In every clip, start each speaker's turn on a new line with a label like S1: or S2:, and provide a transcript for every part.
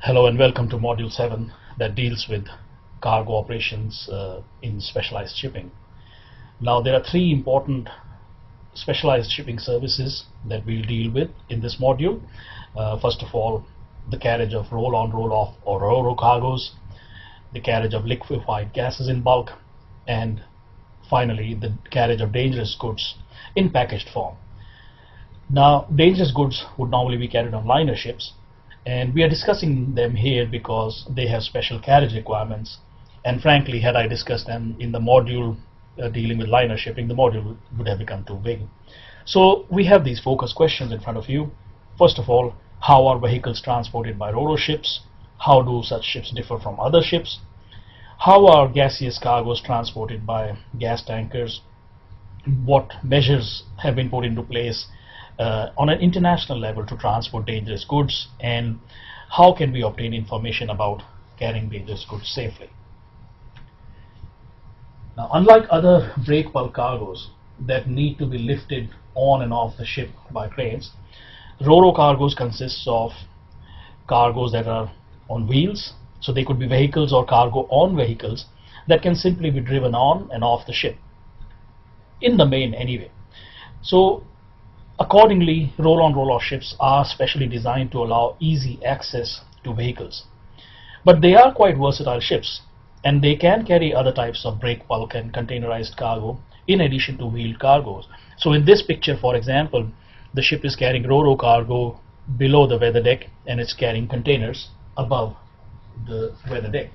S1: Hello and welcome to Module 7 that deals with cargo operations in specialized shipping. Now there are three important specialized shipping services that we'll deal with in this module. First of all, the carriage of roll-on, roll-off or ro-ro cargoes, the carriage of liquefied gases in bulk, and finally the carriage of dangerous goods in packaged form. Now dangerous goods would normally be carried on liner ships, and we are discussing them here because they have special carriage requirements, and frankly, had I discussed them in the module dealing with liner shipping, the module would have become too big. So we have these focus questions in front of you. First of all, how are vehicles transported by ro-ro ships? How do such ships differ from other ships? How are gaseous cargoes transported by gas tankers? What measures have been put into place on an international level to transport dangerous goods, and how can we obtain information about carrying dangerous goods safely? Now, unlike other break bulk cargoes that need to be lifted on and off the ship by cranes, ro-ro cargoes consists of cargoes that are on wheels, so they could be vehicles or cargo on vehicles that can simply be driven on and off the ship, in the main anyway. So accordingly, roll-on roll-off ships are specially designed to allow easy access to vehicles. But they are quite versatile ships, and they can carry other types of break bulk and containerized cargo in addition to wheeled cargoes. So in this picture, for example, the ship is carrying ro-ro cargo below the weather deck, and it's carrying containers above the weather deck.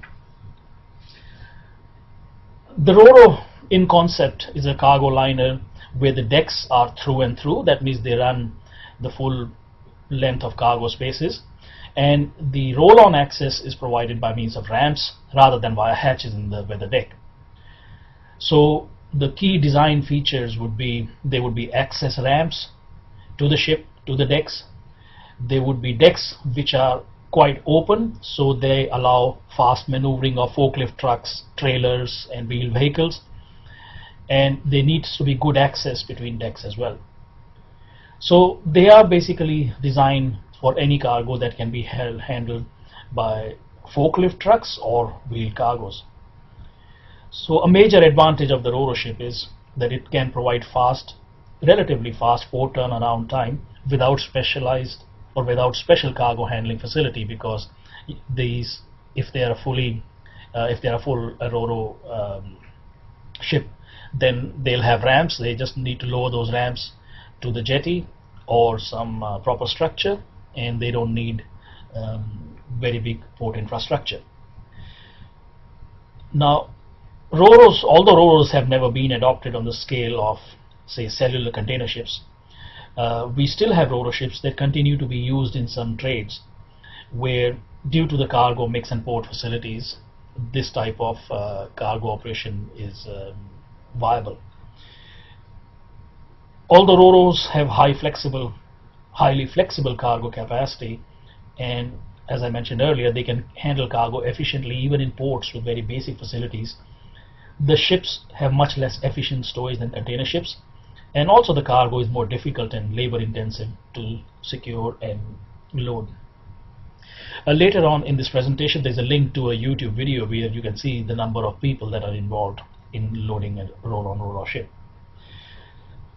S1: The ro-ro in concept is a cargo liner where the decks are through and through. That means they run the full length of cargo spaces, and the roll-on access is provided by means of ramps rather than via hatches in the weather deck. So the key design features would be, there would be access ramps to the ship, to the decks. There would be decks which are quite open, so they allow fast maneuvering of forklift trucks, trailers and wheeled vehicles, and there needs to be good access between decks as well. So they are basically designed for any cargo that can be handled by forklift trucks or wheeled cargoes. So a major advantage of the ro-ro ship is that it can provide relatively fast port turnaround time without specialized or without special cargo handling facility, because these, if they are a full ro-ro ship, then they'll have ramps. They just need to lower those ramps to the jetty or some proper structure, and they don't need very big port infrastructure. Now, ro-ros, although ro-ros have never been adopted on the scale of, say, cellular container ships, we still have ro-ro ships that continue to be used in some trades where, due to the cargo mix and port facilities, this type of cargo operation is viable. Although ro-ros have highly flexible cargo capacity, and as I mentioned earlier, they can handle cargo efficiently even in ports with very basic facilities, the ships have much less efficient storage than container ships, and also the cargo is more difficult and labor intensive to secure and load. Later on in this presentation, there's a link to a YouTube video where you can see the number of people that are involved in loading a roll-on roll-off ship.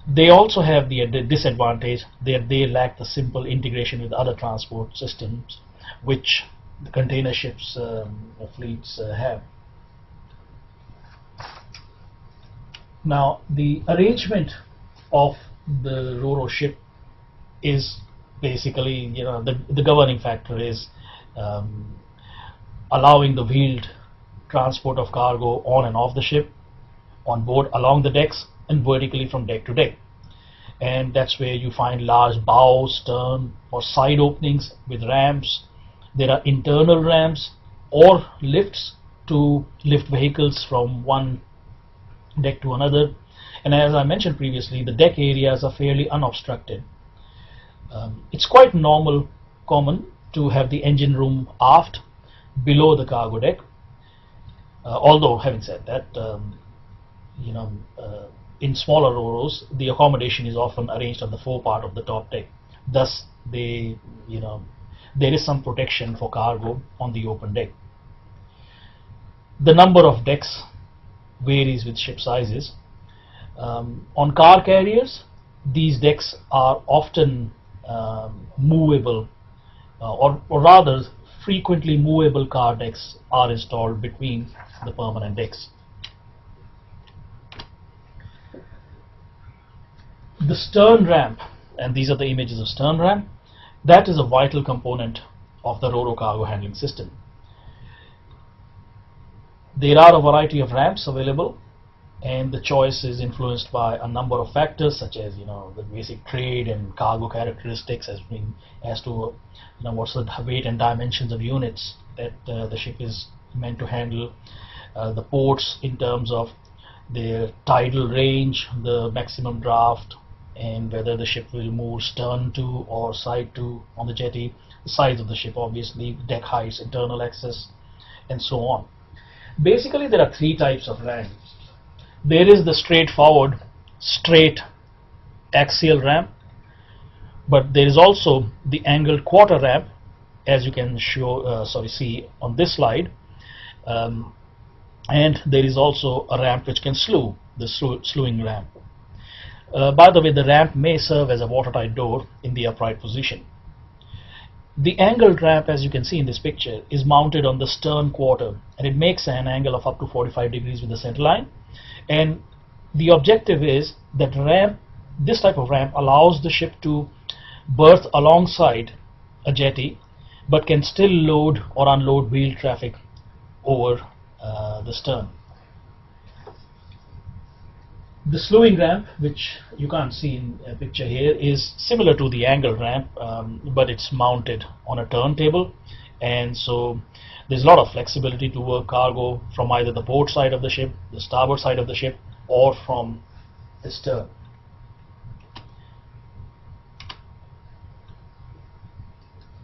S1: They also have the disadvantage that they lack the simple integration with other transport systems which the container ships fleets have. Now, the arrangement of the ro-ro ship is basically, the governing factor is allowing the wheeled transport of cargo on and off the ship, on board, along the decks, and vertically from deck to deck. And that's where you find large bow, stern or side openings with ramps. There are internal ramps or lifts to lift vehicles from one deck to another. And as I mentioned previously, the deck areas are fairly unobstructed. It's quite common to have the engine room aft below the cargo deck. Although having said that, in smaller ro-ros, the accommodation is often arranged on the forepart of the top deck. Thus, they there is some protection for cargo on the open deck. The number of decks varies with ship sizes. On car carriers, these decks are often movable, or rather frequently movable car decks are installed between the permanent decks. The stern ramp, and these are the images of stern ramp, that is a vital component of the ro-ro cargo handling system. There are a variety of ramps available, and the choice is influenced by a number of factors, such as the basic trade and cargo characteristics, as to what's the weight and dimensions of units that the ship is meant to handle, the ports in terms of their tidal range, the maximum draft, and whether the ship will move stern to or side to on the jetty, the size of the ship, obviously, deck heights, internal access, and so on. Basically, there are three types of ramps. There is the straightforward, straight axial ramp, but there is also the angled quarter ramp, as you can see on this slide, and there is also a ramp which can slew, the slewing ramp. By the way, the ramp may serve as a watertight door in the upright position. The angled ramp, as you can see in this picture, is mounted on the stern quarter, and it makes an angle of up to 45 degrees with the center line. And the objective is that this type of ramp allows the ship to berth alongside a jetty, but can still load or unload wheel traffic over the stern. The slewing ramp, which you can't see in a picture here, is similar to the angled ramp, but it's mounted on a turntable, and so there's a lot of flexibility to work cargo from either the port side of the ship, the starboard side of the ship, or from the stern.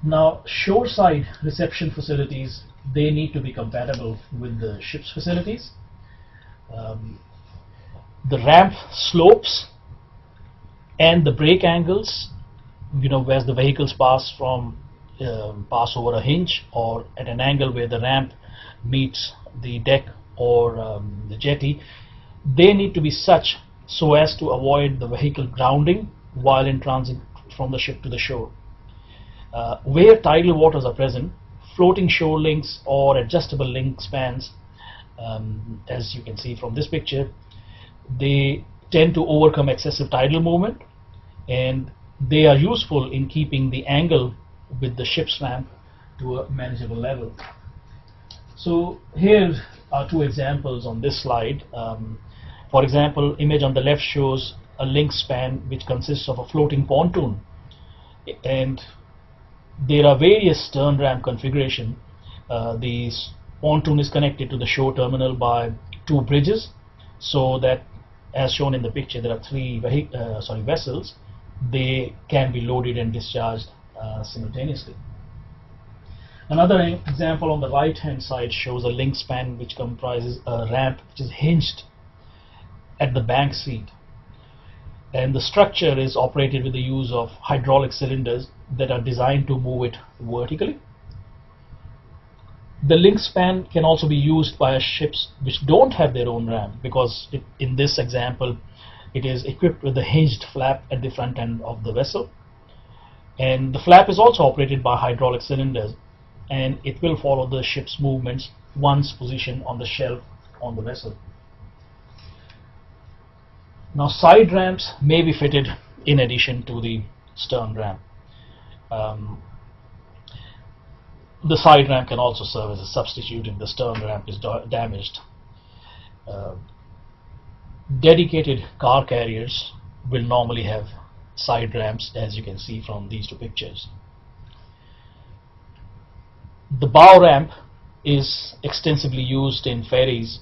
S1: Now, shoreside reception facilities, they need to be compatible with the ship's facilities. The ramp slopes and the brake angles, where the vehicles pass over a hinge or at an angle where the ramp meets the deck or the jetty, they need to be such so as to avoid the vehicle grounding while in transit from the ship to the shore. Where tidal waters are present, floating shore links or adjustable link spans, as you can see from this picture, they tend to overcome excessive tidal movement, and they are useful in keeping the angle with the ship's ramp to a manageable level. So here are two examples on this slide. For example, image on the left shows a link span which consists of a floating pontoon, and there are various stern ramp configuration. The pontoon is connected to the shore terminal by two bridges, so that, as shown in the picture, there are three vessels. They can be loaded and discharged simultaneously. Another example on the right hand side shows a link span which comprises a ramp which is hinged at the bank seat, and the structure is operated with the use of hydraulic cylinders that are designed to move it vertically. The link span can also be used by ships which don't have their own ramp, because in this example it is equipped with a hinged flap at the front end of the vessel, and the flap is also operated by hydraulic cylinders, and it will follow the ship's movements once positioned on the shelf on the vessel. Now, side ramps may be fitted in addition to the stern ramp. The side ramp can also serve as a substitute if the stern ramp is damaged. Dedicated car carriers will normally have side ramps, as you can see from these two pictures. The bow ramp is extensively used in ferries,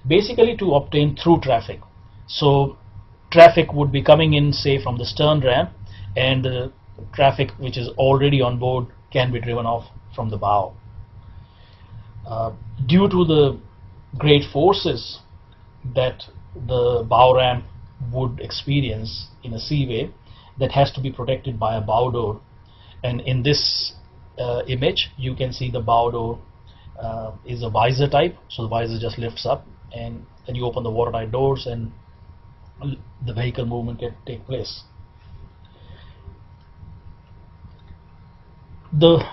S1: basically to obtain through traffic. So traffic would be coming in, say, from the stern ramp, and the traffic which is already on board can be driven off from the bow. Due to the great forces that the bow ramp would experience in a seaway, that has to be protected by a bow door, and in this image, you can see the bow door is a visor type, so the visor just lifts up, and then you open the watertight doors and the vehicle movement can take place. The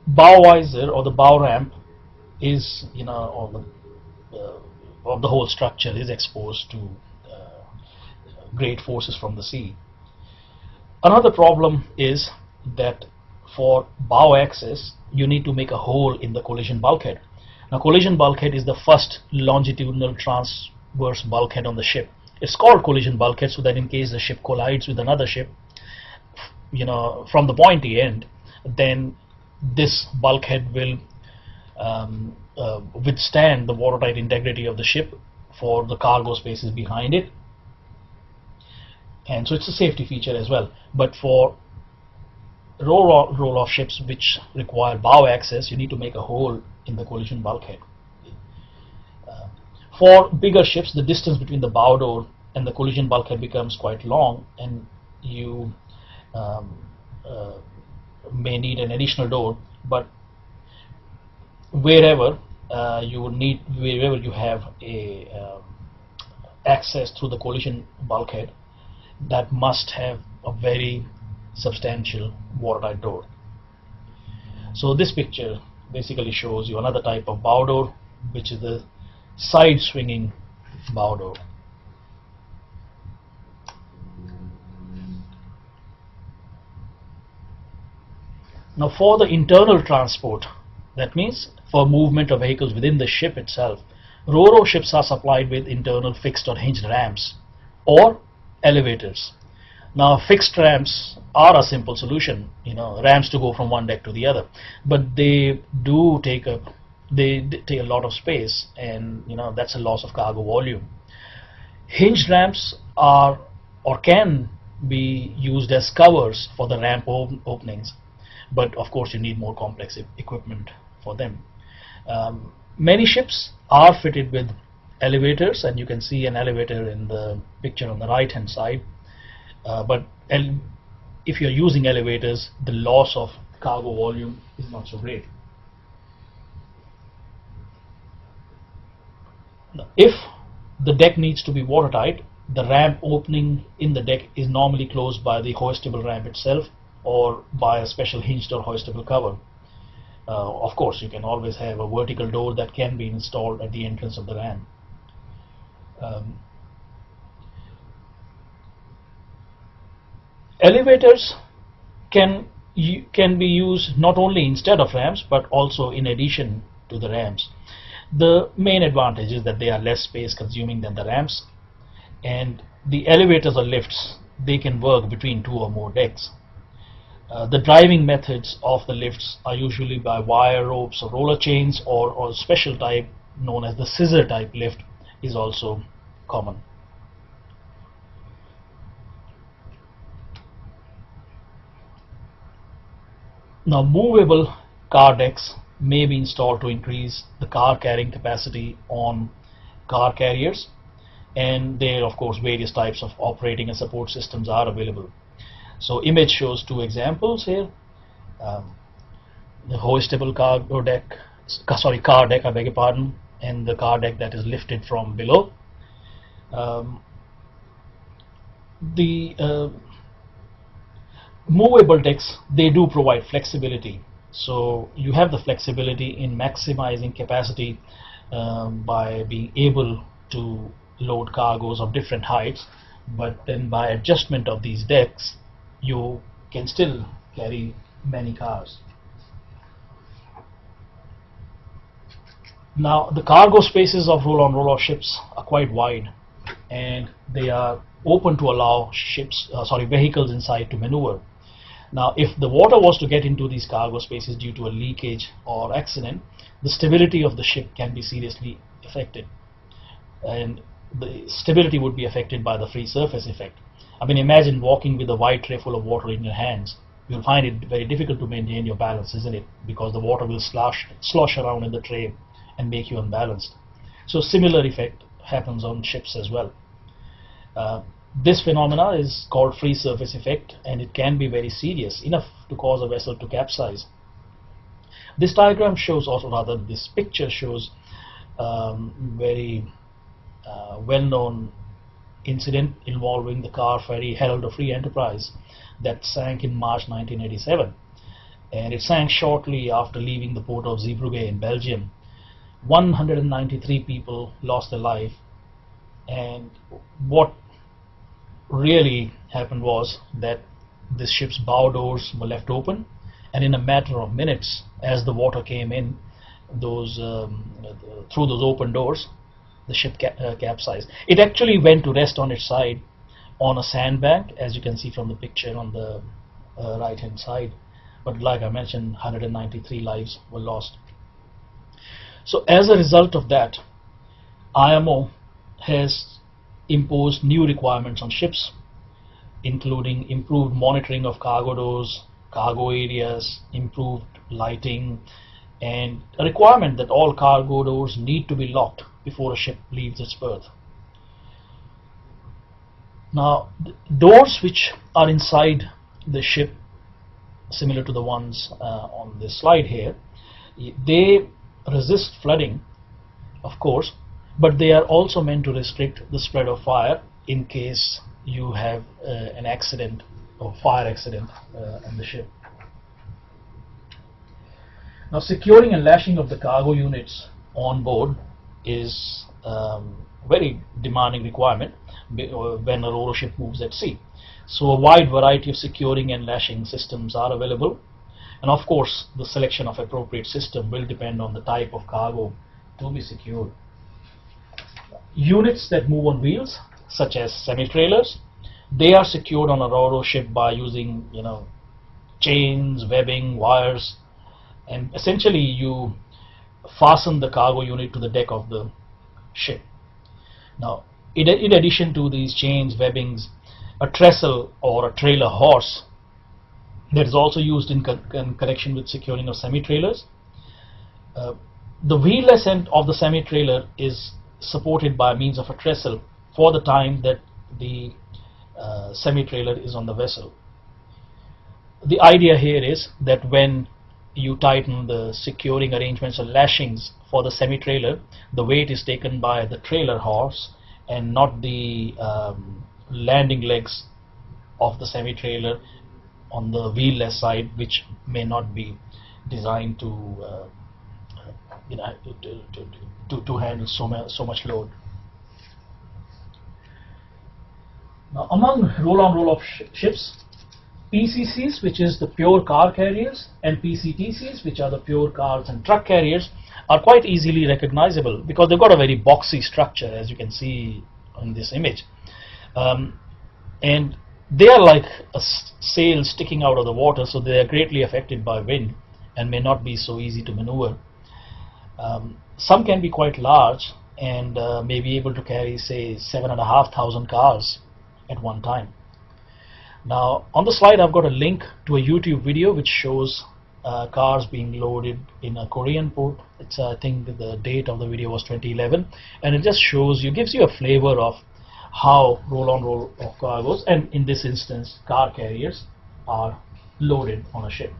S1: bow visor or the bow ramp is, of the whole structure is exposed to great forces from the sea. Another problem is that for bow access, you need to make a hole in the collision bulkhead. Now, collision bulkhead is the first longitudinal transverse bulkhead on the ship. It's called collision bulkhead so that in case the ship collides with another ship, from the pointy end, then this bulkhead will withstand the watertight integrity of the ship for the cargo spaces behind it, and so it's a safety feature as well. But for roll-off ships which require bow access, you need to make a hole in the collision bulkhead. For bigger ships, the distance between the bow door and the collision bulkhead becomes quite long, and you may need an additional door. But wherever you have a access through the collision bulkhead, that must have a very substantial watertight door. So this picture basically shows you another type of bow door, which is the side swinging bow door. Now, for the internal transport, that means for movement of vehicles within the ship itself, ro-ro ships are supplied with internal fixed or hinged ramps or elevators. Now, fixed ramps are a simple solution, ramps to go from one deck to the other, but they do take a lot of space, and that's a loss of cargo volume. Hinged ramps are or can be used as covers for the ramp openings, but of course you need more complex equipment for them. Many ships are fitted with elevators, and you can see an elevator in the picture on the right hand side, but if you're using elevators, the loss of cargo volume is not so great. Now, if the deck needs to be watertight, the ramp opening in the deck is normally closed by the hoistable ramp itself or by a special hinged or hoistable cover. Of course, you can always have a vertical door that can be installed at the entrance of the ramp. Elevators can be used not only instead of ramps but also in addition to the ramps. The main advantage is that they are less space consuming than the ramps, and the elevators or lifts, they can work between two or more decks. The driving methods of the lifts are usually by wire ropes or roller chains, or special type known as the scissor type lift is also common. Now, movable car decks may be installed to increase the car carrying capacity on car carriers, and there of course various types of operating and support systems are available. So image shows two examples here. The hoistable car deck, I beg your pardon, and the car deck that is lifted from below. The movable decks, they do provide flexibility, so you have the flexibility in maximizing capacity by being able to load cargoes of different heights, but then by adjustment of these decks you can still carry many cars. Now, the cargo spaces of roll-on roll-off ships are quite wide, and they are open to allow vehicles inside to maneuver. Now, if the water was to get into these cargo spaces due to a leakage or accident, the stability of the ship can be seriously affected, and the stability would be affected by the free surface effect. I mean, imagine walking with a wide tray full of water in your hands. You'll find it very difficult to maintain your balance, isn't it? Because the water will slosh around in the tray and make you unbalanced. So similar effect happens on ships as well. This phenomena is called free surface effect, and it can be very serious, enough to cause a vessel to capsize. This diagram shows, or rather this picture shows, very well-known incident involving the car ferry Herald of Free Enterprise that sank in March 1987, and it sank shortly after leaving the port of Zeebrugge in Belgium. 193 people lost their life, and what really happened was that this ship's bow doors were left open, and in a matter of minutes, as the water came in through those open doors, the ship capsized. It actually went to rest on its side on a sandbank, as you can see from the picture on the right hand side, but like I mentioned, 193 lives were lost. So as a result of that, IMO has imposed new requirements on ships, including improved monitoring of cargo doors, cargo areas, improved lighting, and a requirement that all cargo doors need to be locked before a ship leaves its berth. Now, doors which are inside the ship, similar to the ones on this slide here, they resist flooding, of course, but they are also meant to restrict the spread of fire in case you have an accident or fire accident on the ship. Now, securing and lashing of the cargo units on board is very demanding requirement when a ro-ro ship moves at sea. So a wide variety of securing and lashing systems are available, and of course the selection of appropriate system will depend on the type of cargo to be secured. Units that move on wheels, such as semi-trailers, they are secured on a ro-ro ship by using chains, webbing, wires, and essentially you fasten the cargo unit to the deck of the ship. Now, in addition to these chains, webbings, a trestle or a trailer horse that is also used in connection with securing of semi-trailers. The wheelless end of the semi-trailer is supported by means of a trestle for the time that the semi-trailer is on the vessel. The idea here is that when you tighten the securing arrangements or lashings for the semi-trailer, the weight is taken by the trailer horse and not the landing legs of the semi-trailer on the wheelless side, which may not be designed to handle so much load. Now, among roll-on roll-off ships, PCCs, which is the pure car carriers, and PCTCs, which are the pure cars and truck carriers, are quite easily recognizable because they've got a very boxy structure, as you can see in this image, and they are like a sail sticking out of the water, so they are greatly affected by wind and may not be so easy to maneuver. Some can be quite large and may be able to carry, say, 7,500 cars at one time. Now, on the slide I've got a link to a YouTube video which shows cars being loaded in a Korean port. It's I think the date of the video was 2011, and it just shows you, gives you a flavor of how roll-on roll-off cargoes, and in this instance car carriers, are loaded on a ship.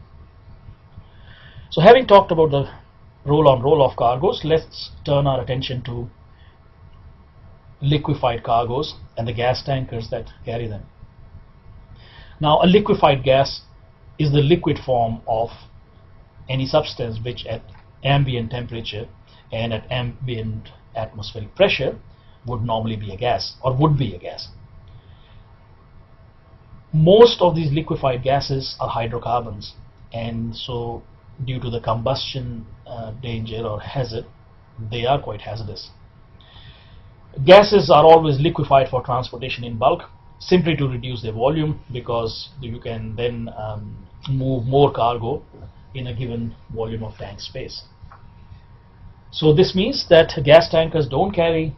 S1: So having talked about the roll-on roll-off cargoes, let's turn our attention to liquefied cargoes and the gas tankers that carry them. Now, a liquefied gas is the liquid form of any substance which at ambient temperature and at ambient atmospheric pressure would normally be a gas, or would be a gas. Most of these liquefied gases are hydrocarbons, and so due to the combustion danger or hazard, they are quite hazardous. Gases are always liquefied for transportation in bulk, simply to reduce their volume, because you can then move more cargo in a given volume of tank space. So this means that gas tankers don't carry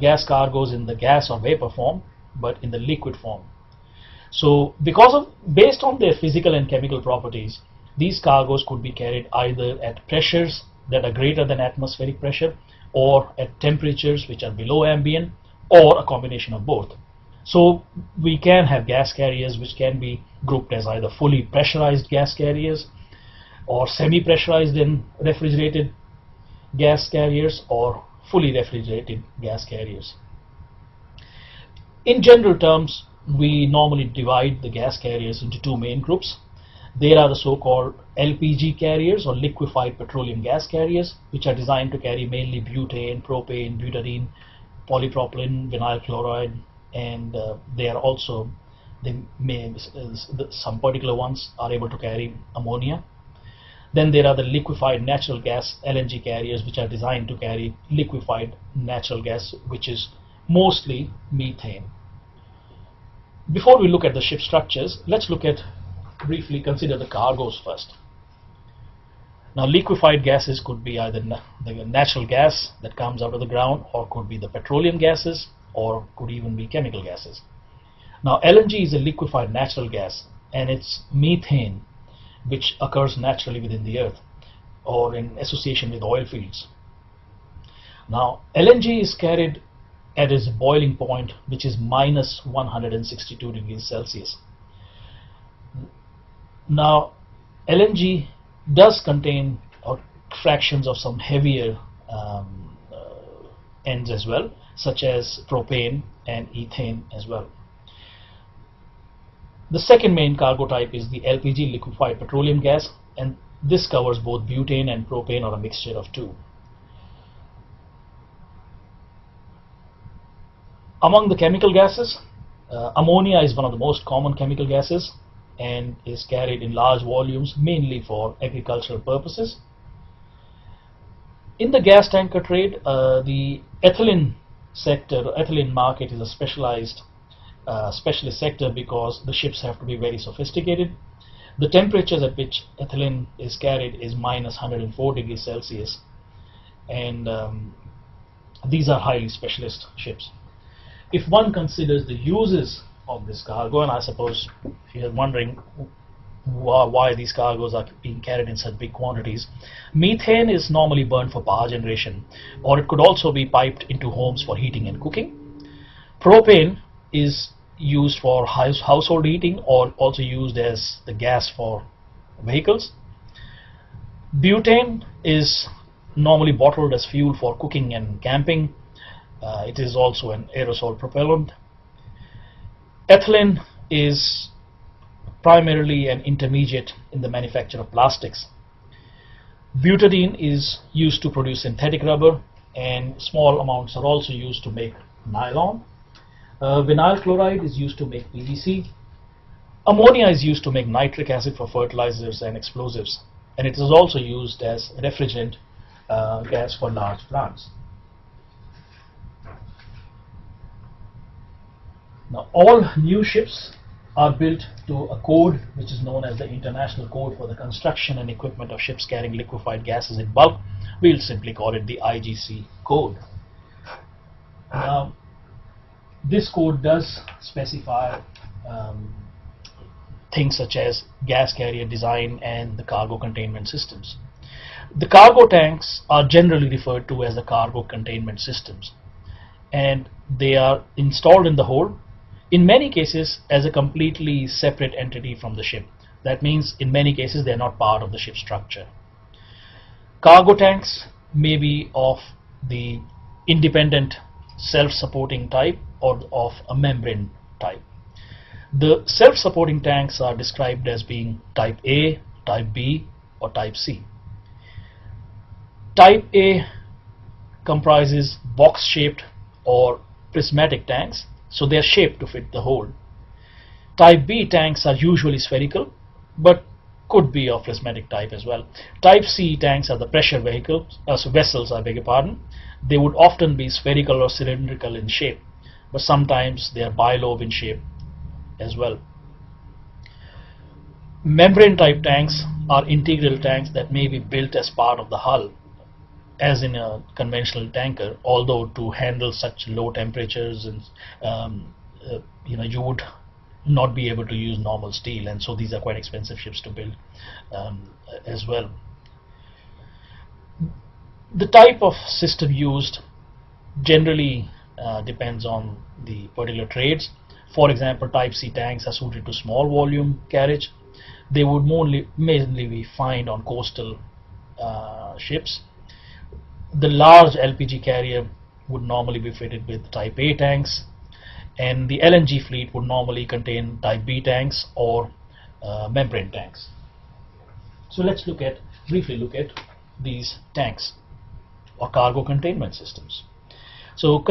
S1: gas cargoes in the gas or vapor form, but in the liquid form. So based on their physical and chemical properties, these cargoes could be carried either at pressures that are greater than atmospheric pressure, or at temperatures which are below ambient, or a combination of both. So we can have gas carriers which can be grouped as either fully pressurized gas carriers, or semi-pressurized and refrigerated gas carriers, or fully refrigerated gas carriers. In general terms, we normally divide the gas carriers into two main groups. There are the so-called LPG carriers, or liquefied petroleum gas carriers, which are designed to carry mainly butane, propane, butadiene, polypropylene, vinyl chloride, and some particular ones are able to carry ammonia. Then there are the liquefied natural gas LNG carriers, which are designed to carry liquefied natural gas, which is mostly methane. Before we look at the ship structures, let's briefly consider the cargoes first. Now, liquefied gases could be either the natural gas that comes out of the ground, or could be the petroleum gases, or could even be chemical gases. Now, LNG is a liquefied natural gas, and it's methane, which occurs naturally within the earth or in association with oil fields. Now, LNG is carried at its boiling point, which is minus 162 degrees Celsius. Now, LNG does contain fractions of some heavier ends as well, such as propane and ethane as well. The second main cargo type is the LPG, liquefied petroleum gas, and this covers both butane and propane, or a mixture of two. Among the chemical gases, ammonia is one of the most common chemical gases and is carried in large volumes, mainly for agricultural purposes. In the gas tanker trade, the ethylene market is a specialist sector, because the ships have to be very sophisticated. The temperatures at which ethylene is carried is minus 104 degrees Celsius, and these are highly specialist ships. If one considers the uses of this cargo, and I suppose if you're wondering why these cargoes are being carried in such big quantities, methane is normally burned for power generation, or it could also be piped into homes for heating and cooking. Propane is used for household heating, or also used as the gas for vehicles. Butane is normally bottled as fuel for cooking and camping. It is also an aerosol propellant. Ethylene is primarily an intermediate in the manufacture of plastics. Butadiene is used to produce synthetic rubber, and small amounts are also used to make nylon. Vinyl chloride is used to make PVC. Ammonia is used to make nitric acid for fertilizers and explosives, and it is also used as refrigerant gas for large plants. Now, all new ships are built to a code which is known as the International Code for the Construction and Equipment of Ships Carrying Liquefied Gases in Bulk. We'll simply call it the IGC code. Now, this code does specify things such as gas carrier design and the cargo containment systems. The cargo tanks are generally referred to as the cargo containment systems, and they are installed in the hold, in many cases as a completely separate entity from the ship. That means in many cases they are not part of the ship structure. Cargo tanks may be of the independent self-supporting type or of a membrane type. The self-supporting tanks are described as being type A, type B, or type C. Type A comprises box-shaped or prismatic tanks, so they are shaped to fit the hold. Type B tanks are usually spherical, but could be of prismatic type as well. Type C tanks are the pressure vessels, I beg your pardon. They would often be spherical or cylindrical in shape, but sometimes they are bilobe in shape as well. Membrane type tanks are integral tanks that may be built as part of the hull, as in a conventional tanker, although to handle such low temperatures and you would not be able to use normal steel, and so these are quite expensive ships to build as well. The type of system used generally depends on the particular trades. For example, type C tanks are suited to small volume carriage, They would mainly be found on coastal ships. The large LPG carrier would normally be fitted with type A tanks, and the LNG fleet would normally contain type B tanks or membrane tanks. So let's briefly look at these tanks or cargo containment systems. So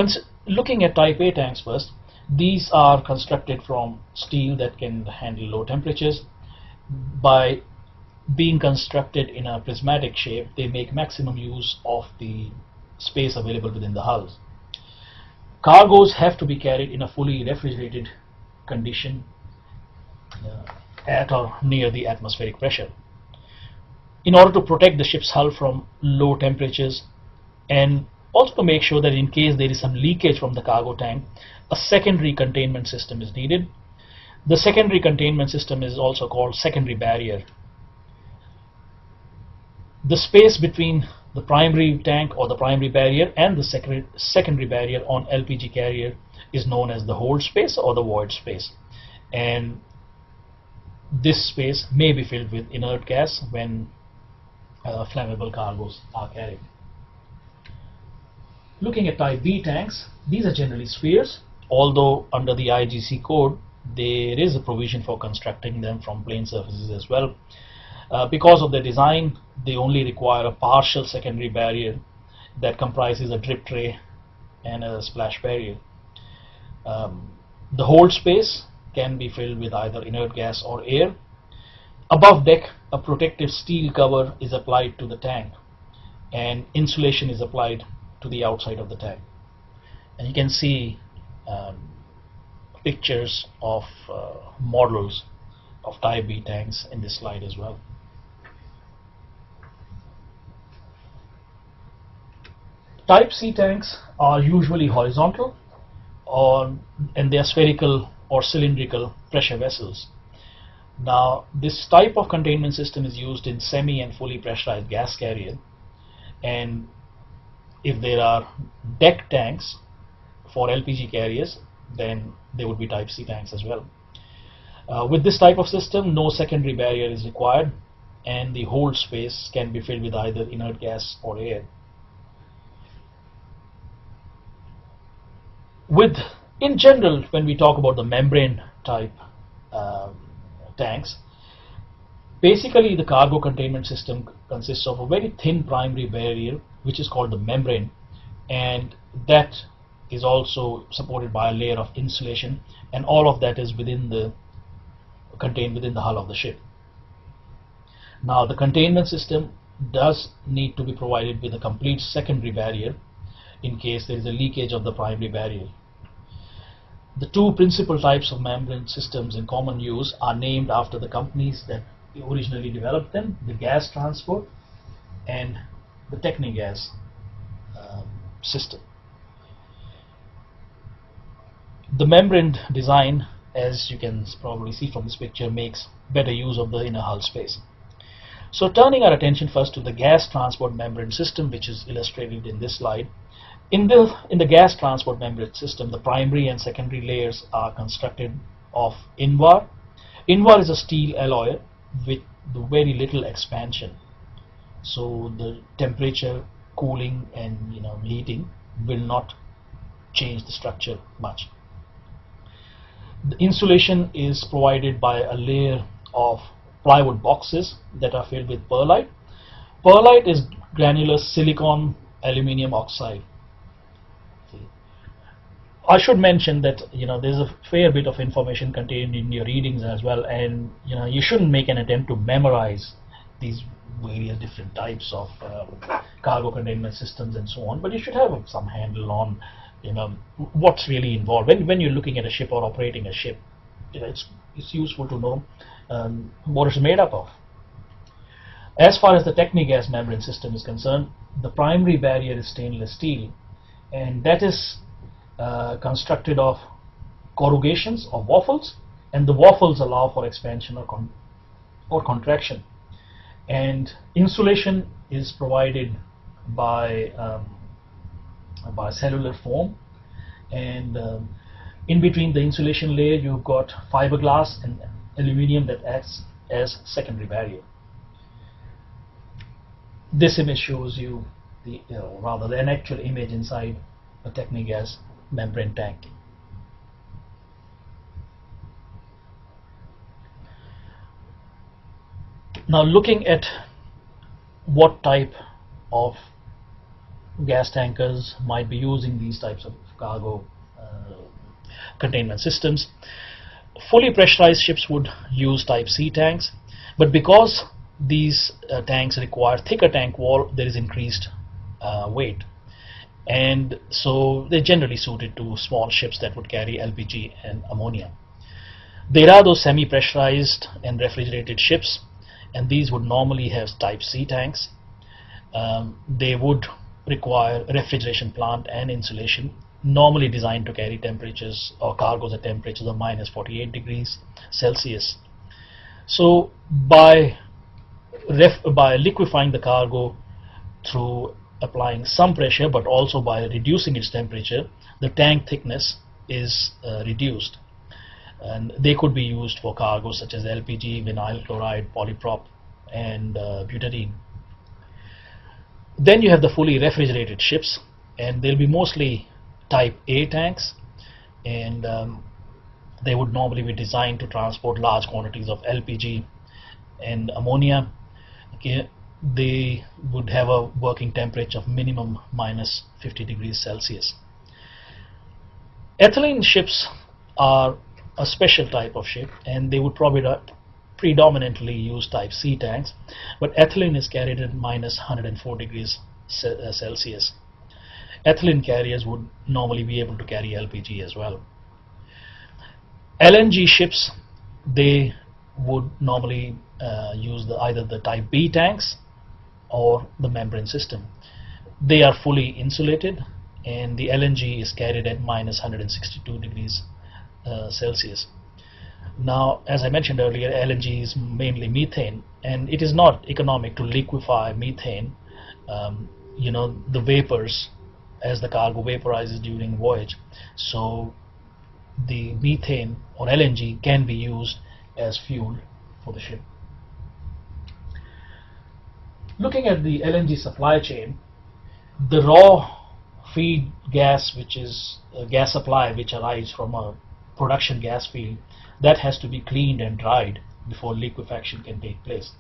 S1: looking at type A tanks first, these are constructed from steel that can handle low temperatures. By being constructed in a prismatic shape, they make maximum use of the space available within the hulls. Cargoes have to be carried in a fully refrigerated condition at or near the atmospheric pressure. In order to protect the ship's hull from low temperatures, and also to make sure that in case there is some leakage from the cargo tank, a secondary containment system is needed. The secondary containment system is also called secondary barrier. The space between the primary tank or the primary barrier and the secondary barrier on LPG carrier is known as the hold space or the void space, and this space may be filled with inert gas when flammable cargoes are carried. Looking at type B tanks, these are generally spheres, although under the IGC code there is a provision for constructing them from plane surfaces as well. Because of their design, they only require a partial secondary barrier that comprises a drip tray and a splash barrier. The hold space can be filled with either inert gas or air. Above deck, a protective steel cover is applied to the tank, and insulation is applied to the outside of the tank. And you can see pictures of models of type B tanks in this slide as well. Type C tanks are usually horizontal and they are spherical or cylindrical pressure vessels. Now, this type of containment system is used in semi and fully pressurized gas carrier, and if there are deck tanks for LPG carriers, then they would be type C tanks as well. With this type of system, no secondary barrier is required, and the hold space can be filled with either inert gas or air. In general, when we talk about the membrane type tanks, basically the cargo containment system consists of a very thin primary barrier which is called the membrane, and that is also supported by a layer of insulation, and all of that is contained within the hull of the ship. Now, the containment system does need to be provided with a complete secondary barrier in case there is a leakage of the primary barrier. The two principal types of membrane systems in common use are named after the companies that originally developed them: the gas transport and the Technigas system. The membrane design, as you can probably see from this picture, makes better use of the inner hull space. So turning our attention first to the gas transport membrane system, which is illustrated in this slide. In the gas transport membrane system, the primary and secondary layers are constructed of invar. Invar is a steel alloy with very little expansion, so the temperature, cooling, and heating will not change the structure much. The insulation is provided by a layer of plywood boxes that are filled with perlite. Perlite is granular silicon aluminium oxide. I should mention that there's a fair bit of information contained in your readings as well, and you shouldn't make an attempt to memorize these various different types of cargo containment systems and so on, but you should have some handle on what's really involved when you're looking at a ship or operating a ship. It's useful to know what it's made up of. As far as the Technigas membrane system is concerned, the primary barrier is stainless steel, and that is constructed of corrugations or waffles, and the waffles allow for expansion or contraction. And insulation is provided by cellular foam, and in between the insulation layer you've got fiberglass and aluminium that acts as secondary barrier. This image shows you the rather an actual image inside a Technic gas membrane tank. Now looking at what type of gas tankers might be using these types of cargo containment systems. Fully pressurized ships would use type C tanks, but because these tanks require thicker tank wall, there is increased weight, and so they're generally suited to small ships that would carry LPG and ammonia. There are those semi-pressurized and refrigerated ships, and these would normally have type C tanks. They would require a refrigeration plant and insulation, normally designed to carry temperatures or cargoes at temperatures of minus 48 degrees Celsius. So by liquefying the cargo through applying some pressure, but also by reducing its temperature, the tank thickness is reduced, and they could be used for cargoes such as LPG, vinyl chloride, polyprop, and butadiene. Then you have the fully refrigerated ships, and they'll be mostly type A tanks, and they would normally be designed to transport large quantities of LPG and ammonia. Okay, they would have a working temperature of minimum minus 50 degrees Celsius. Ethylene ships are a special type of ship, and they would probably predominantly use type C tanks, but ethylene is carried at minus 104 degrees Celsius. Ethylene carriers would normally be able to carry LPG as well. LNG ships, they would normally use either the type B tanks or the membrane system. They are fully insulated, and the LNG is carried at minus 162 degrees Celsius. Now, as I mentioned earlier, LNG is mainly methane, and it is not economic to liquefy methane. The vapors, as the cargo vaporizes during voyage, so the methane or LNG can be used as fuel for the ship. Looking at the LNG supply chain, the raw feed gas, which is gas supply which arrives from a production gas field, that has to be cleaned and dried before liquefaction can take place.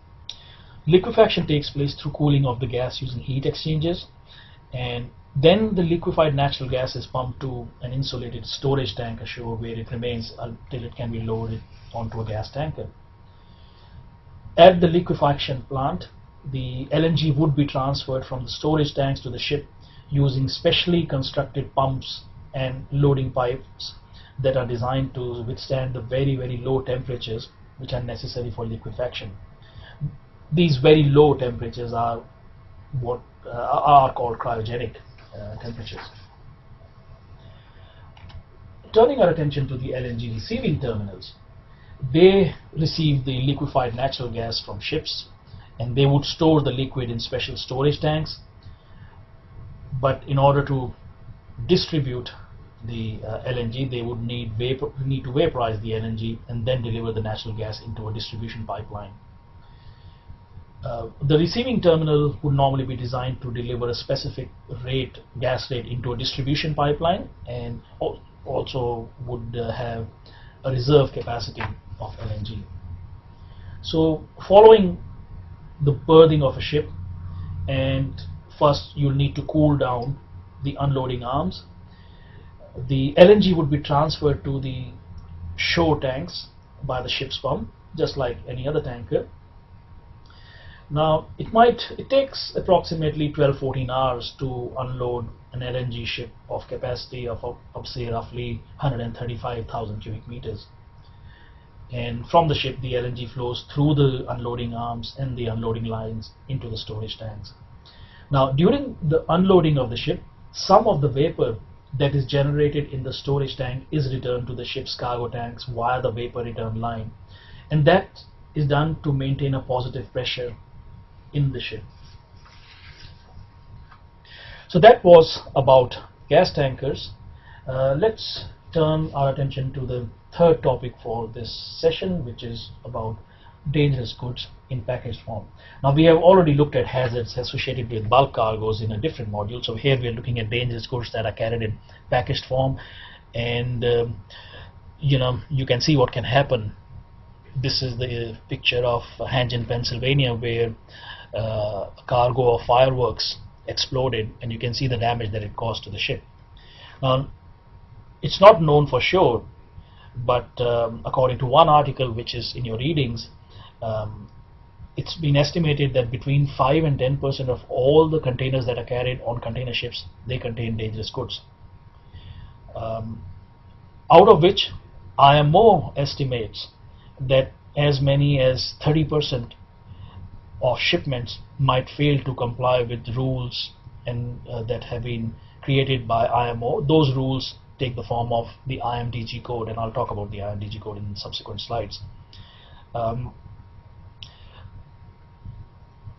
S1: Liquefaction takes place through cooling of the gas using heat exchangers, and then the liquefied natural gas is pumped to an insulated storage tank ashore, where it remains until it can be loaded onto a gas tanker. At the liquefaction plant, the LNG would be transferred from the storage tanks to the ship using specially constructed pumps and loading pipes that are designed to withstand the very, very low temperatures which are necessary for liquefaction. These very low temperatures are what are called cryogenic temperatures. Turning our attention to the LNG receiving terminals, they receive the liquefied natural gas from ships, and they would store the liquid in special storage tanks. But in order to distribute the LNG, they would need to vaporize the LNG and then deliver the natural gas into a distribution pipeline. The receiving terminal would normally be designed to deliver a specific gas rate into a distribution pipeline, and also would have a reserve capacity of LNG. So following the berthing of a ship, and first you'll need to cool down the unloading arms. The LNG would be transferred to the shore tanks by the ship's pump, just like any other tanker. Now it takes approximately 12-14 hours to unload an LNG ship of capacity of say roughly 135,000 cubic meters. And from the ship, the LNG flows through the unloading arms and the unloading lines into the storage tanks. Now during the unloading of the ship, some of the vapor that is generated in the storage tank is returned to the ship's cargo tanks via the vapor return line, and that is done to maintain a positive pressure in the ship. So that was about gas tankers. Let's turn our attention to the third topic for this session, which is about dangerous goods in packaged form. Now we have already looked at hazards associated with bulk cargoes in a different module, so here we are looking at dangerous goods that are carried in packaged form, and you can see what can happen. This is the picture of Hanjin, Pennsylvania, where a cargo of fireworks exploded, and you can see the damage that it caused to the ship. Now, it's not known for sure, but according to one article which is in your readings, it's been estimated that between 5 and 10% of all the containers that are carried on container ships, they contain dangerous goods. Out of which IMO estimates that as many as 30% of shipments might fail to comply with rules and that have been created by IMO. Those rules take the form of the IMDG code, and I'll talk about the IMDG code in subsequent slides.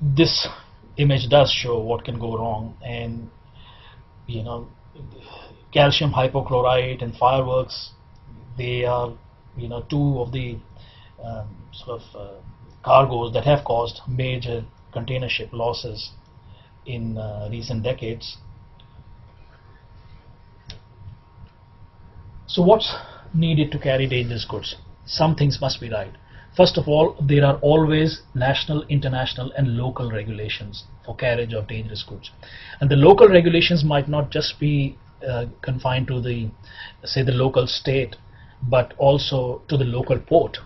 S1: This image does show what can go wrong, and calcium hypochlorite and fireworks, they are two of the cargoes that have caused major container ship losses in recent decades. So what's needed to carry dangerous goods? Some things must be right. First of all, there are always national, international and local regulations for carriage of dangerous goods. And the local regulations might not just be confined to the local state, but also to the local port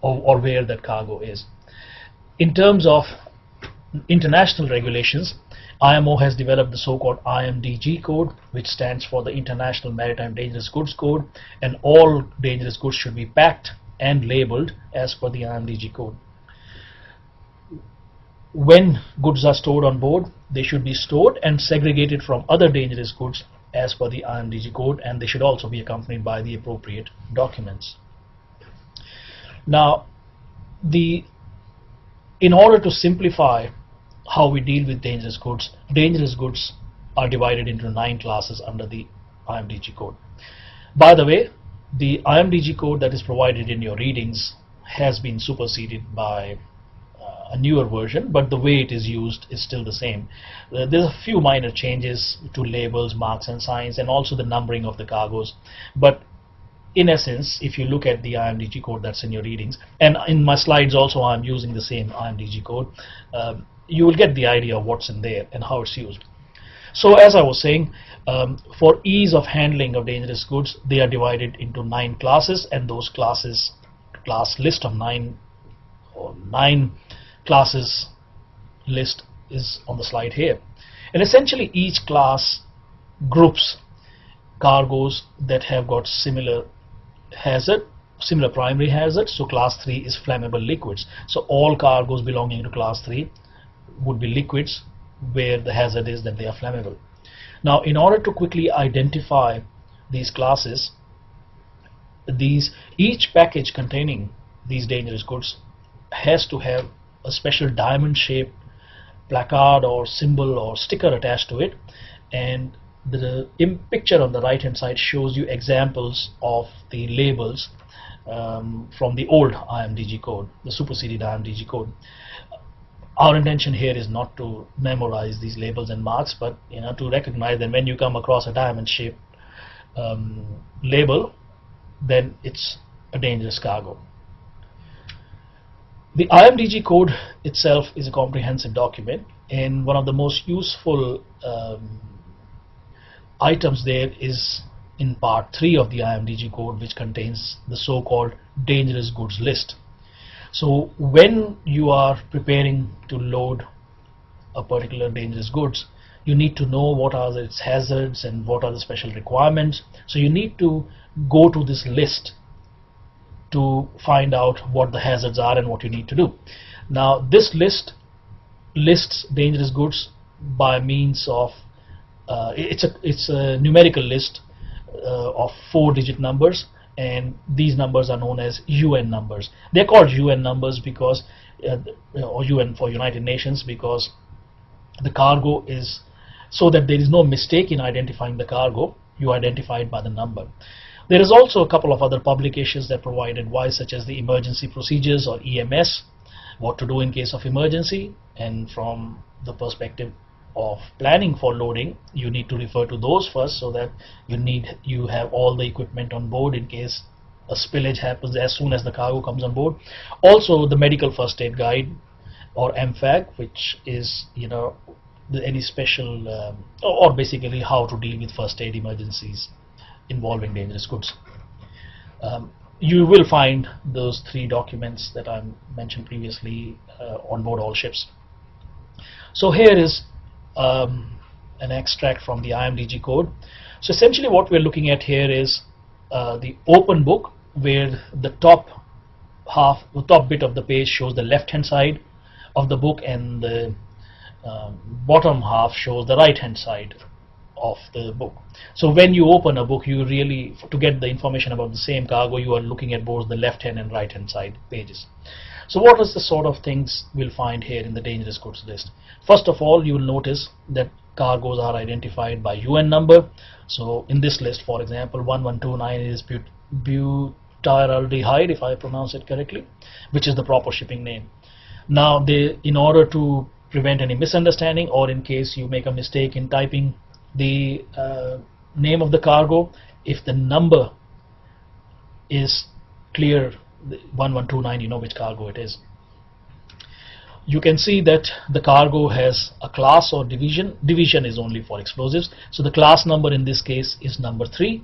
S1: or where that cargo is. In terms of international regulations, IMO has developed the so-called IMDG code, which stands for the International Maritime Dangerous Goods Code, and all dangerous goods should be packed and labeled as per the IMDG code. When goods are stored on board, they should be stored and segregated from other dangerous goods as per the IMDG code, and they should also be accompanied by the appropriate documents. Now, in order to simplify how we deal with dangerous goods are divided into 9 classes under the IMDG code. By the way, the IMDG code that is provided in your readings has been superseded by a newer version, but the way it is used is still the same. There's a few minor changes to labels, marks and signs, and also the numbering of the cargoes, but in essence, if you look at the IMDG code that's in your readings, and in my slides also I'm using the same IMDG code, you will get the idea of what's in there and how it's used. So as I was saying, for ease of handling of dangerous goods, they are divided into 9 classes, and those class list of 9 classes list is on the slide here. And essentially each class groups cargoes that have got similar primary hazard. So class 3 is flammable liquids. So all cargoes belonging to class 3 would be liquids where the hazard is that they are flammable. Now, in order to quickly identify these classes, each package containing these dangerous goods has to have a special diamond-shaped placard or symbol or sticker attached to it, and the picture on the right hand side shows you examples of the labels from the old IMDG code, the superseded IMDG code. Our intention here is not to memorize these labels and marks, but to recognize that when you come across a diamond-shaped label, then it's a dangerous cargo. The IMDG code itself is a comprehensive document, and one of the most useful items there is in part 3 of the IMDG code, which contains the so-called dangerous goods list. So when you are preparing to load a particular dangerous goods, you need to know what are its hazards and what are the special requirements. So you need to go to this list to find out what the hazards are and what you need to do. Now this list lists dangerous goods by means of it's a numerical list of 4-digit numbers, and these numbers are known as UN numbers. They're called UN numbers because or UN for United Nations, because the cargo is, so that there is no mistake in identifying the cargo, you identify it by the number. There is also a couple of other publications that provide advice, such as the Emergency Procedures or EMS, what to do in case of emergency, and from the perspective of planning for loading, you need to refer to those first, so that you have all the equipment on board in case a spillage happens as soon as the cargo comes on board. Also the medical first aid guide, or MFAG, which is any special or basically how to deal with first aid emergencies involving dangerous goods. You will find those 3 documents that I mentioned previously on board all ships. So here is an extract from the IMDG code. So essentially what we're looking at here is the open book, where the top bit of the page shows the left hand side of the book, and the bottom half shows the right hand side of the book. So when you open a book, you really, to get the information about the same cargo, you are looking at both the left hand and right hand side pages. So what is the sort of things we'll find here in the dangerous goods list? First of all, you will notice that cargoes are identified by UN number. So in this list, for example, 1129 is butyraldehyde, if I pronounce it correctly, which is the proper shipping name. Now, in order to prevent any misunderstanding, or in case you make a mistake in typing the name of the cargo, if the number is clear, 1129, you know which cargo it is. You can see that the cargo has a class or division. Division is only for explosives. So the class number in this case is number 3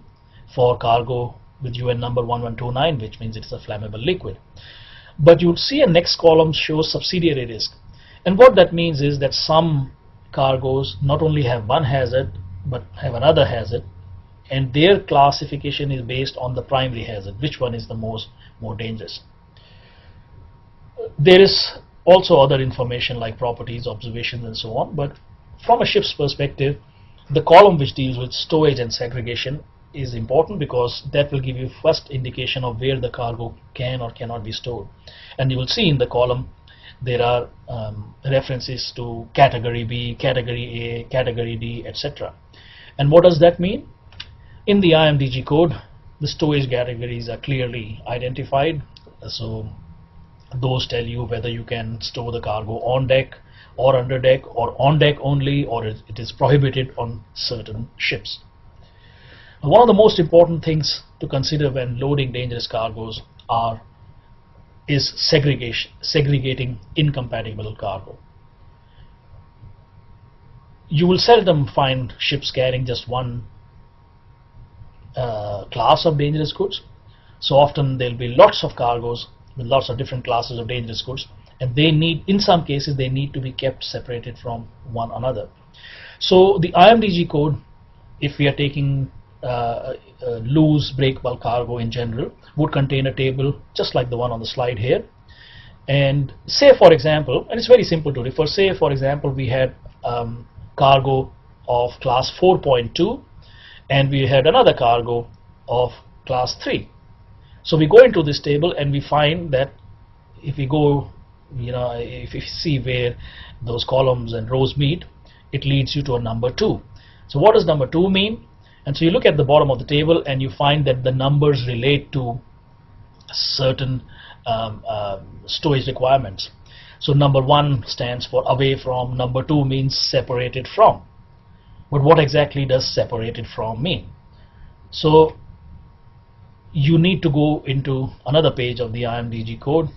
S1: for cargo with UN number 1129, which means it's a flammable liquid. But you'll see a next column shows subsidiary risk. And what that means is that some cargoes not only have one hazard, but have another hazard, and their classification is based on the primary hazard, which one is the more dangerous. There is also other information like properties, observations, and so on, but from a ship's perspective, the column which deals with stowage and segregation is important, because that will give you first indication of where the cargo can or cannot be stored. And you will see in the column there are references to category B, category A, category D, etc. And what does that mean? In the IMDG code, the stowage categories are clearly identified. So those tell you whether you can store the cargo on deck or under deck, or on deck only, or it is prohibited on certain ships. One of the most important things to consider when loading dangerous cargoes is segregating incompatible cargo. You will seldom find ships carrying just one class of dangerous goods. So often there will be lots of cargoes with lots of different classes of dangerous goods, and in some cases they need to be kept separated from one another. So the IMDG code, if we are taking loose break bulk cargo in general, would contain a table just like the one on the slide here. And say for example, and it's very simple to refer, say for example we had cargo of class 4.2 and we had another cargo of class 3. So we go into this table and we find that if we go, if you see where those columns and rows meet, it leads you to a number 2. So what does number 2 mean? And so you look at the bottom of the table and you find that the numbers relate to certain stowage requirements. So number 1 stands for away from, number 2 means separated from. But what exactly does separated from mean? So you need to go into another page of the IMDG code,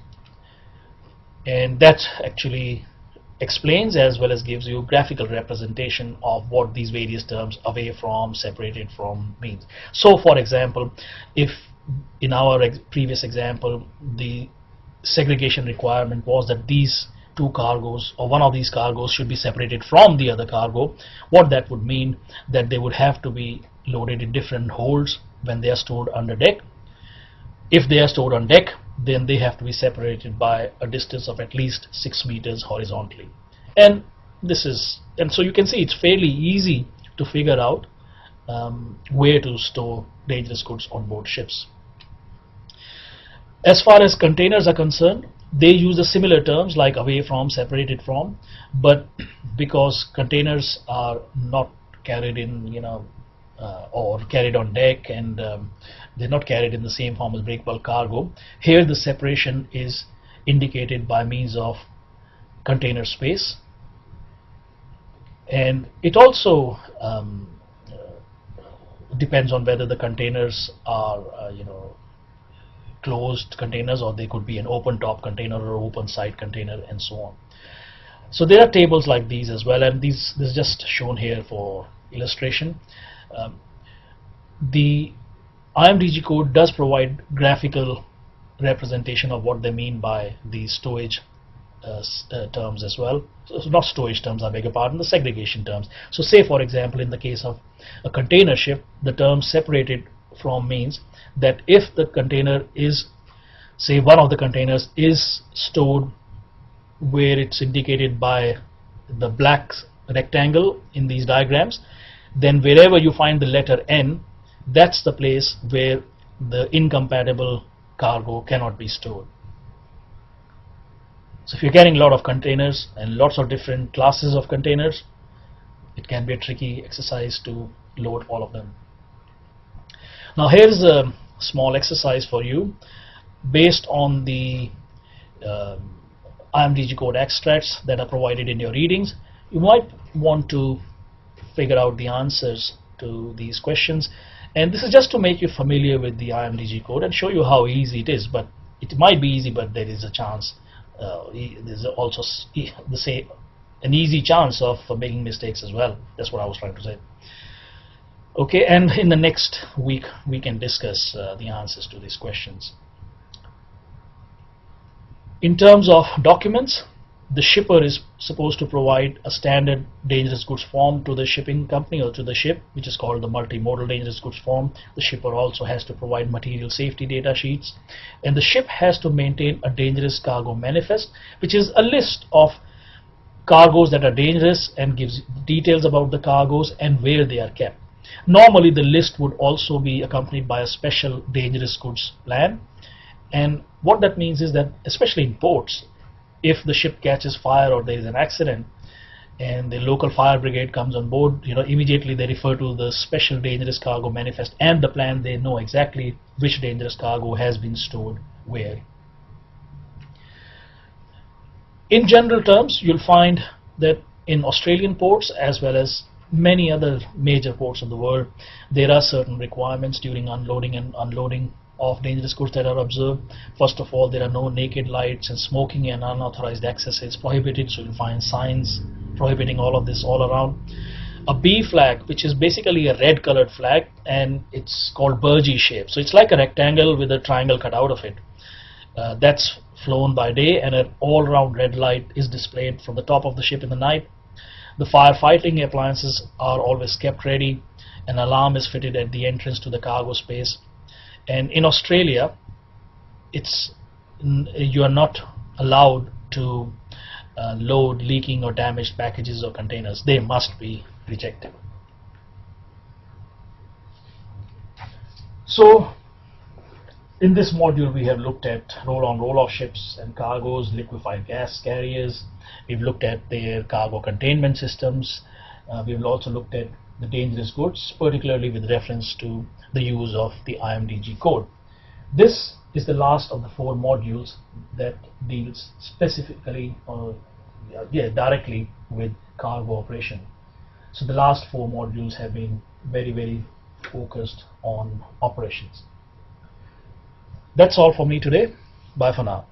S1: and that actually explains as well as gives you graphical representation of what these various terms away from, separated from means. So for example, if in our previous example the segregation requirement was that these two cargoes or one of these cargoes should be separated from the other cargo, what that would mean that they would have to be loaded in different holds when they are stored under deck. If they are stored on deck, then they have to be separated by a distance of at least 6 meters horizontally. And so you can see it's fairly easy to figure out where to store dangerous goods on board ships. As far as containers are concerned, they use the similar terms like away from, separated from, but because containers are not carried in, or carried on deck, and they're not carried in the same form as break bulk cargo, here the separation is indicated by means of container space, and it also depends on whether the containers are closed containers, or they could be an open top container or open side container, and so on. So there are tables like these as well, and this is just shown here for illustration. The IMDG code does provide graphical representation of what they mean by the stowage terms as well. So not storage terms, I beg your pardon, the segregation terms. So say for example in the case of a container ship, the term separated from means that if the container is, say one of the containers is stored where it's indicated by the black rectangle in these diagrams, then wherever you find the letter N, that's the place where the incompatible cargo cannot be stored. So if you're carrying a lot of containers and lots of different classes of containers, it can be a tricky exercise to load all of them. Now here's a small exercise for you based on the IMDG code extracts that are provided in your readings. You might want to figure out the answers to these questions, and this is just to make you familiar with the IMDG code and show you how easy it is. But it might be easy, but there is a chance, there's also an easy chance of making mistakes as well. That's what I was trying to say. Okay, and in the next week we can discuss the answers to these questions. In terms of documents, the shipper is supposed to provide a standard dangerous goods form to the shipping company or to the ship, which is called the multimodal dangerous goods form. The shipper also has to provide material safety data sheets, and the ship has to maintain a dangerous cargo manifest, which is a list of cargoes that are dangerous and gives details about the cargoes and where they are kept. Normally the list would also be accompanied by a special dangerous goods plan, and what that means is that especially in ports, if the ship catches fire or there is an accident and the local fire brigade comes on board, immediately they refer to the special dangerous cargo manifest and the plan. They know exactly which dangerous cargo has been stored where. In general terms, you'll find that in Australian ports as well as many other major ports of the world, there are certain requirements during unloading and unloading of dangerous goods that are observed. First of all, there are no naked lights, and smoking and unauthorized access is prohibited, so you'll find signs prohibiting all of this all around. A B flag, which is basically a red colored flag, and it's called burgee shape, so it's like a rectangle with a triangle cut out of it. That's flown by day, and an all-round red light is displayed from the top of the ship in the night. The firefighting appliances are always kept ready. An alarm is fitted at the entrance to the cargo space. And in Australia, you are not allowed to load leaking or damaged packages or containers. They must be rejected. So in this module we have looked at roll-on roll-off ships and cargoes, liquefied gas carriers. We've looked at their cargo containment systems. We've also looked at the dangerous goods, particularly with reference to the use of the IMDG code. This is the last of the 4 modules that deals specifically or directly with cargo operation. So the last 4 modules have been very, very focused on operations. That's all for me today. Bye for now.